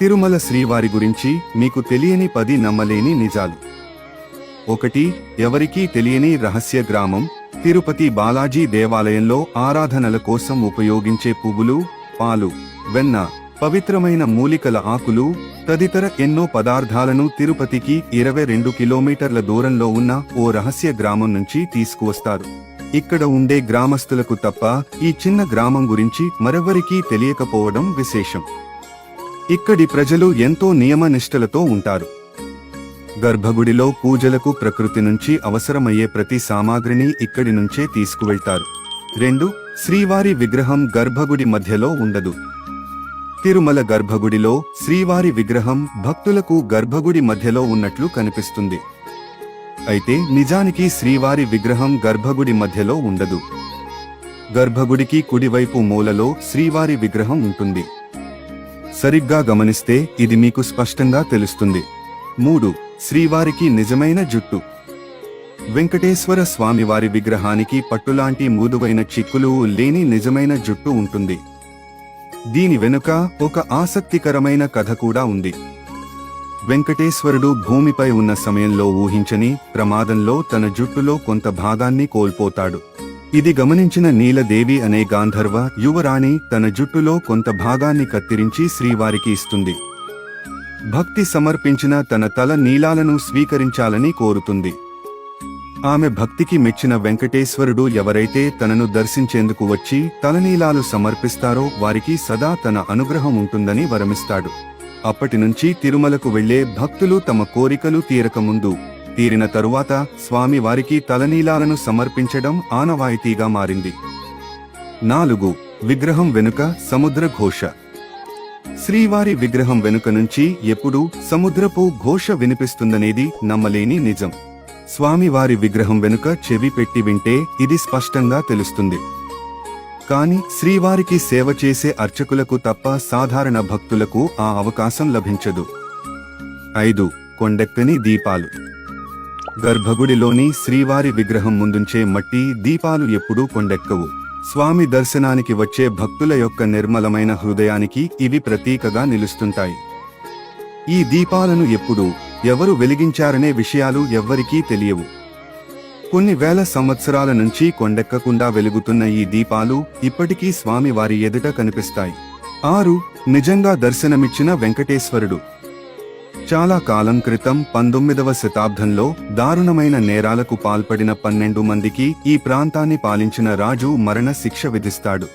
తిరుమల శ్రీవారి గురించి మీకు తెలియని 10 నమ్మలేని నిజాలు. 1. ఎవరికీ తెలియని రహస్య గ్రామం. తిరుపతి బాలాజీ దేవాలయంలో ఆరాధనల కోసం ఉపయోగించే పువ్వులు, పాలు, వెన్న, పవిత్రమైన మూలికల ఆకులు తదితర ఎన్నో పదార్థాలను తిరుపతికి 22 కిలోమీటర్ల దూరంలో ఉన్న ఓ రహస్య గ్రామం నుంచి తీసుకువస్తారు. ఇక్కడ ఉండే గ్రామస్తులకు తప్ప ఈ చిన్న గ్రామం గురించి మరెవరికీ తెలియకపోవడం విశేషం. ఇక్కడి ప్రజలు ఎంతో నియమనిష్టలతో ఉంటారు. గర్భగుడిలో పూజలకు ప్రకృతి నుంచి అవసరమయ్యే ప్రతి సామాగ్రిని ఇక్కడి నుంచే తీసుకువెళ్తారు. 2. శ్రీవారి విగ్రహం గర్భగుడి మధ్యలో ఉండదు. తిరుమల గర్భగుడిలో శ్రీవారి విగ్రహం భక్తులకు గర్భగుడి మధ్యలో ఉన్నట్లు కనిపిస్తుంది. అయితే నిజానికి శ్రీవారి విగ్రహం గర్భగుడి మధ్యలో ఉండదు. గర్భగుడికి కుడివైపు మూలలో శ్రీవారి విగ్రహం ఉంటుంది. సరిగ్గా గమనిస్తే ఇది మీకు స్పష్టంగా తెలుస్తుంది. 3. శ్రీవారికి నిజమైన జుట్టు. వెంకటేశ్వర స్వామివారి విగ్రహానికి పట్టులాంటి మృదువైన చిక్కులు లేని నిజమైన జుట్టు ఉంటుంది. దీని వెనుక ఒక ఆసక్తికరమైన కథ కూడా ఉంది. వెంకటేశ్వరుడు భూమిపై ఉన్న సమయంలో ఊహించని ప్రమాదంలో తన జుట్టులో కొంత భాగాన్ని కోల్పోతాడు. ఇది గమనించిన నీలదేవి అనే గాంధర్వ యువరాణి తన జుట్టులో కొంత భాగాన్ని కత్తిరించి శ్రీవారికి ఇస్తుంది. భక్తి సమర్పించిన తన తల నీలాలను స్వీకరించాలని కోరుతుంది. ఆమె భక్తికి మెచ్చిన వెంకటేశ్వరుడు ఎవరైతే తనను దర్శించేందుకు వచ్చి తలనీలాలు సమర్పిస్తారో వారికి సదా తన అనుగ్రహం ఉంటుందని వరమిస్తాడు. అప్పటినుంచి తిరుమలకు వెళ్లే భక్తులు తమ కోరికలు తీరకముందు, తీరిన తరువాత స్వామి వారికి తలనీలాలను సమర్పించడం ఆనవాయితీగా మారింది. 4. విగ్రహం వెనుక సముద్ర ఘోష. శ్రీవారి విగ్రహం వెనుక నుంచి ఎప్పుడూ సముద్రపు ఘోష వినిపిస్తుందనేది నమ్మలేని నిజం. స్వామివారి విగ్రహం వెనుక చెవి పెట్టి వింటే ఇది స్పష్టంగా తెలుస్తుంది. కాని శ్రీవారికి సేవ చేసే అర్చకులకు తప్ప సాధారణ భక్తులకు ఆ అవకాశం లభించదు. 5. కొండెక్కని దీపాలు. గర్భగుడిలోని శ్రీవారి విగ్రహం ముందుంచే మట్టి దీపాలు ఎప్పుడూ కొండెక్కవు. స్వామి దర్శనానికి వచ్చే భక్తుల యొక్క నిర్మలమైన హృదయానికి ఇవి ప్రతీకగా నిలుస్తుంటాయి. ఈ దీపాలను ఎప్పుడు ఎవరు వెలిగించారనే విషయాలు ఎవ్వరికీ తెలియవు. కొన్ని వేల సంవత్సరాల నుంచి కొండెక్కకుండా వెలుగుతున్న ఈ దీపాలు ఇప్పటికీ స్వామివారి ఎదుట కనిపిస్తాయి. 6. నిజంగా దర్శనమిచ్చిన వెంకటేశ్వరుడు. చాలా కాలం క్రితం 19వ శతాబ్దంలో దారుణమైన నేరాలకు పాల్పడిన 12 మందికి ఈ ప్రాంతాన్ని పాలించిన రాజు మరణ శిక్ష విధిస్తాడు.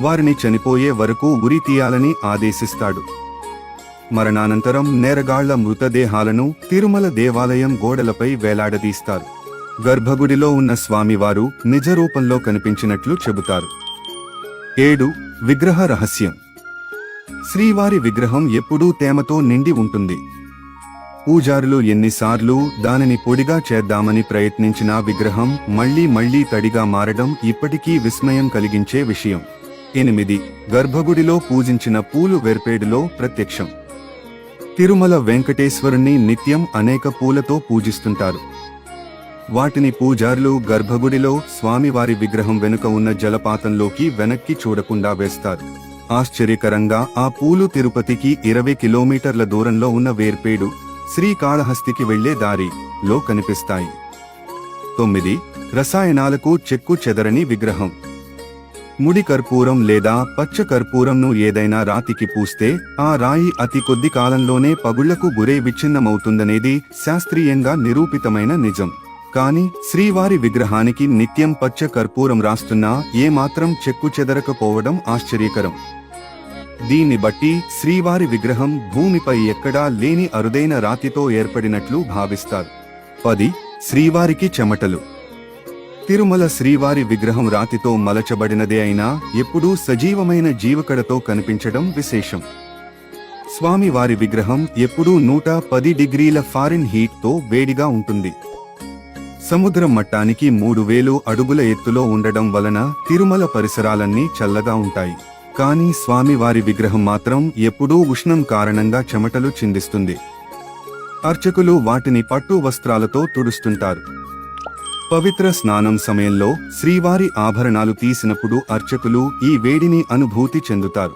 వారిని చనిపోయే వరకు ఉరి తీయాలని ఆదేశిస్తాడు. మరణానంతరం నేరగాళ్ల మృతదేహాలను తిరుమల దేవాలయం గోడలపై వేలాడదీస్తారు. గర్భగుడిలో ఉన్న స్వామివారు నిజ రూపంలో కనిపించినట్లు చెబుతారు. 7. విగ్రహ రహస్యం. శ్రీవారి విగ్రహం ఎప్పుడూ తేమతో నిండి ఉంటుంది. పూజారులు ఎన్నిసార్లు దానిని పొడిగా చేద్దామని ప్రయత్నించినా విగ్రహం మళ్లీ మళ్లీ తడిగా మారడం ఇప్పటికీ విస్మయం కలిగించే విషయం. 8. గర్భగుడిలో పూజించిన పూలు వేర్పేడులో ప్రత్యక్షం. తిరుమల వెంకటేశ్వరుణ్ణి నిత్యం అనేక పూలతో పూజిస్తుంటారు. వాటిని పూజారులు గర్భగుడిలో స్వామివారి విగ్రహం వెనుక ఉన్న జలపాతంలోకి వెనక్కి చూడకుండా వేస్తారు. ఆశ్చర్యకరంగా ఆ పూలు తిరుపతికి 20 కిలోమీటర్ల దూరంలో ఉన్న వేర్పేడు, శ్రీకాళహస్తికి వెళ్లే దారిలో కనిపిస్తాయి. 9. రసాయనాలకు చెక్కు చెదరని విగ్రహం. ముడి కర్పూరం లేదా పచ్చ కర్పూరంను ఏదైనా రాతికి పూస్తే ఆ రాయి అతి కొద్ది కాలంలోనే పగుళ్లకు గురై విచ్ఛిన్నమవుతుందనేది శాస్త్రీయంగా నిరూపితమైన నిజం. కాని శ్రీవారి విగ్రహానికి నిత్యం పచ్చ కర్పూరం రాస్తున్నా ఏమాత్రం చెక్కు చెదరకపోవడం ఆశ్చర్యకరం. దీన్ని బట్టి శ్రీవారి విగ్రహం భూమిపై ఎక్కడా లేని అరుదైన రాతితో ఏర్పడినట్లు భావిస్తారు. 10. శ్రీవారికి చెమటలు. తిరుమల శ్రీవారి విగ్రహం రాతితో మలచబడినదే అయినా ఎప్పుడూ సజీవమైన జీవకళతో కనిపించడం విశేషం. స్వామివారి విగ్రహం ఎప్పుడూ 110 డిగ్రీల ఫారెన్హీట్తో వేడిగా ఉంటుంది. సముద్రం మట్టానికి 3000 అడుగుల ఎత్తులో ఉండడం వలన తిరుమల పరిసరాలన్నీ చల్లగా ఉంటాయి. కానీ స్వామివారి విగ్రహం మాత్రం ఎప్పుడూ ఉష్ణం కారణంగా చెమటలు చిందిస్తుంది. అర్చకులు వాటిని పట్టు వస్త్రాలతో తుడుస్తుంటారు. పవిత్ర స్నానం సమయంలో శ్రీవారి ఆభరణాలు తీసినప్పుడు అర్చకులు ఈ వేడిని అనుభూతి చెందుతారు.